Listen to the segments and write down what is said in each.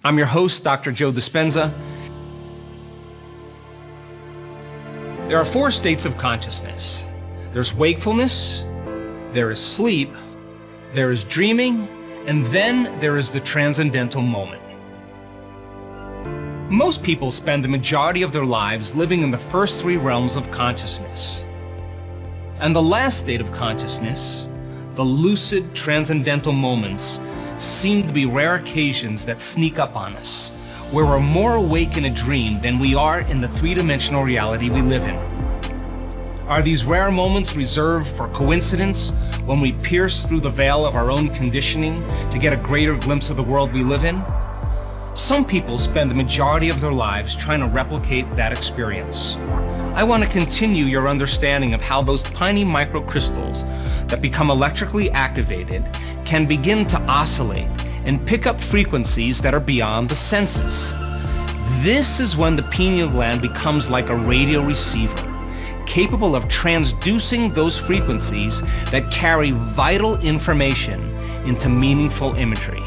I'm your host, Dr. Joe Dispenza. There are 4 states of consciousness. There's wakefulness, there is sleep, there is dreaming, and then there is the transcendental moment. Most people spend the majority of their lives living in the first 3 realms of consciousness. And the last state of consciousness, the lucid transcendental moments, seem to be rare occasions that sneak up on us, where we're more awake in a dream than we are in the 3-dimensional reality we live in. Are these rare moments reserved for coincidence when we pierce through the veil of our own conditioning to get a greater glimpse of the world we live in? Some people spend the majority of their lives trying to replicate that experience. I want to continue your understanding of how those tiny microcrystals that become electrically activated can begin to oscillate and pick up frequencies that are beyond the senses. This is when the pineal gland becomes like a radio receiver, capable of transducing those frequencies that carry vital information into meaningful imagery.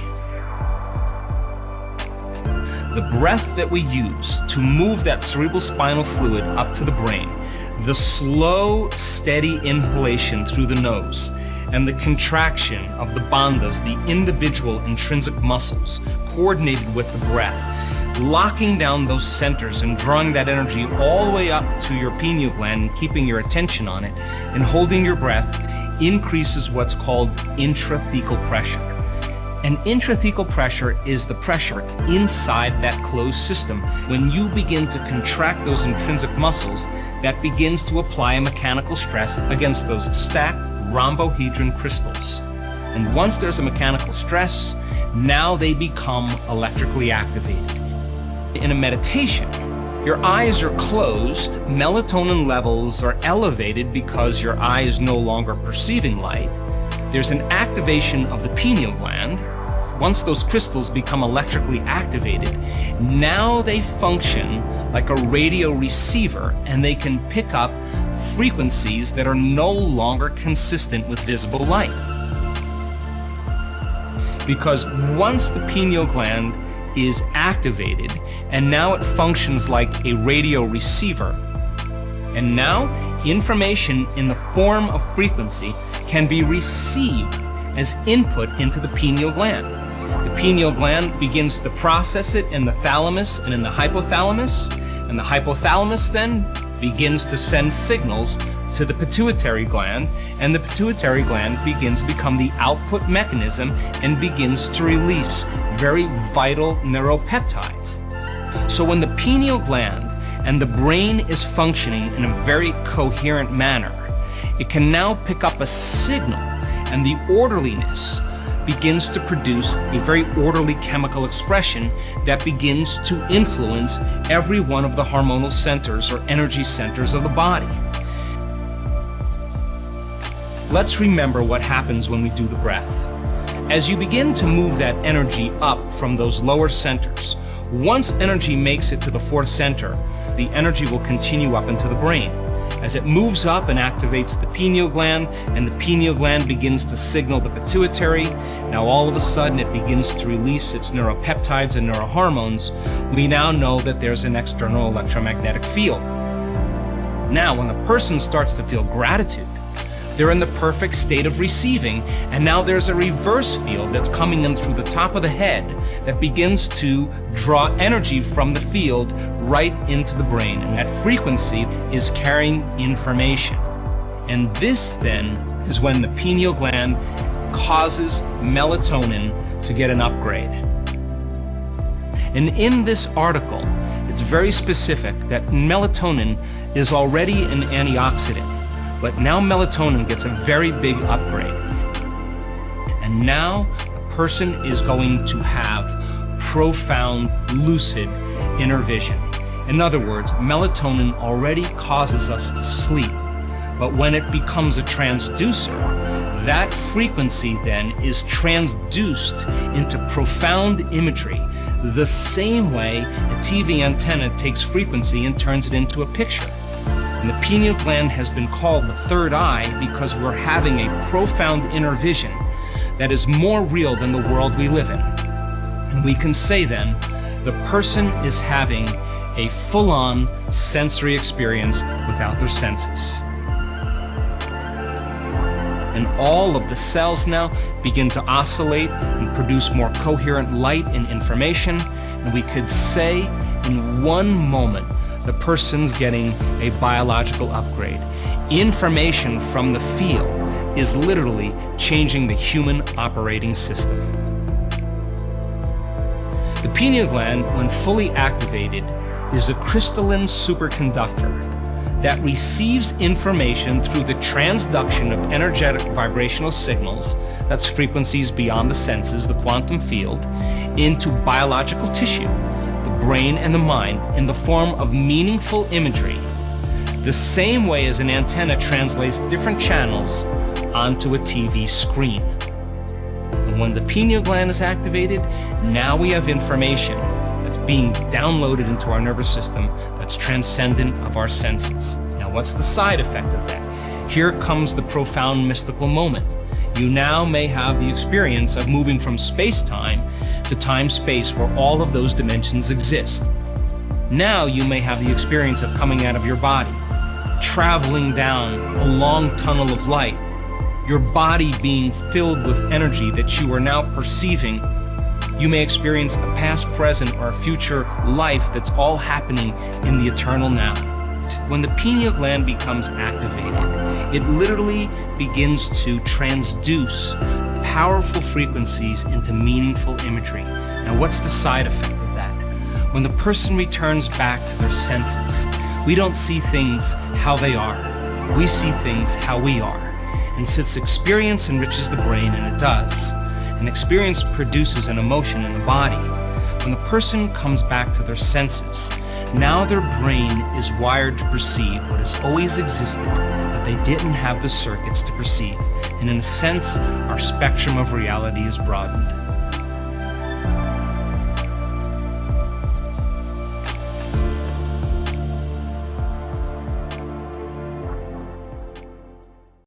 The breath that we use to move that cerebrospinal fluid up to the brain, the slow, steady inhalation through the nose, and the contraction of the bandhas, the individual intrinsic muscles, coordinated with the breath, locking down those centers and drawing that energy all the way up to your pineal gland and keeping your attention on it and holding your breath increases what's called intrathecal pressure. And intrathecal pressure is the pressure inside that closed system. When you begin to contract those intrinsic muscles, that begins to apply a mechanical stress against those stacked rhombohedron crystals. And once there's a mechanical stress, now they become electrically activated. In a meditation, your eyes are closed, melatonin levels are elevated because your eye is no longer perceiving light. There's an activation of the pineal gland. Once those crystals become electrically activated, now they function like a radio receiver and they can pick up frequencies that are no longer consistent with visible light. Because once the pineal gland is activated and now it functions like a radio receiver, and now information in the form of frequency can be received as input into the pineal gland. The pineal gland begins to process it in the thalamus and in the hypothalamus, and the hypothalamus then begins to send signals to the pituitary gland, and the pituitary gland begins to become the output mechanism and begins to release very vital neuropeptides. So when the pineal gland and the brain is functioning in a very coherent manner, it can now pick up a signal, and the orderliness begins to produce a very orderly chemical expression that begins to influence every one of the hormonal centers or energy centers of the body. Let's remember what happens when we do the breath. As you begin to move that energy up from those lower centers, once energy makes it to the 4th center, the energy will continue up into the brain. As it moves up and activates the pineal gland, and the pineal gland begins to signal the pituitary, now all of a sudden it begins to release its neuropeptides and neurohormones. We now know that there's an external electromagnetic field. Now, when a person starts to feel gratitude, they're in the perfect state of receiving, and now there's a reverse field that's coming in through the top of the head that begins to draw energy from the field right into the brain, and that frequency is carrying information. And this then is when the pineal gland causes melatonin to get an upgrade. And in this article, it's very specific that melatonin is already an antioxidant. But now melatonin gets a very big upgrade. And now the person is going to have profound, lucid inner vision. In other words, melatonin already causes us to sleep. But when it becomes a transducer, that frequency then is transduced into profound imagery, the same way a TV antenna takes frequency and turns it into a picture. And the pineal gland has been called the 3rd eye because we're having a profound inner vision that is more real than the world we live in. And we can say then, the person is having a full-on sensory experience without their senses. And all of the cells now begin to oscillate and produce more coherent light and information. And we could say in one moment, the person's getting a biological upgrade. Information from the field is literally changing the human operating system. The pineal gland, when fully activated, is a crystalline superconductor that receives information through the transduction of energetic vibrational signals, that's frequencies beyond the senses, the quantum field, into biological tissue, the brain and the mind, in the form of meaningful imagery, the same way as an antenna translates different channels onto a TV screen. And when the pineal gland is activated, now we have information that's being downloaded into our nervous system that's transcendent of our senses. Now, what's the side effect of that? Here comes the profound mystical moment. You now may have the experience of moving from space-time to time-space, where all of those dimensions exist. Now you may have the experience of coming out of your body, traveling down a long tunnel of light, your body being filled with energy that you are now perceiving. You may experience a past, present, or a future life that's all happening in the eternal now. When the pineal gland becomes activated, it literally begins to transduce powerful frequencies into meaningful imagery. Now, what's the side effect of that? When the person returns back to their senses, we don't see things how they are. We see things how we are. And since experience enriches the brain, and it does, and experience produces an emotion in the body, when the person comes back to their senses, now their brain is wired to perceive what has always existed, but they didn't have the circuits to perceive. And in a sense, our spectrum of reality is broadened.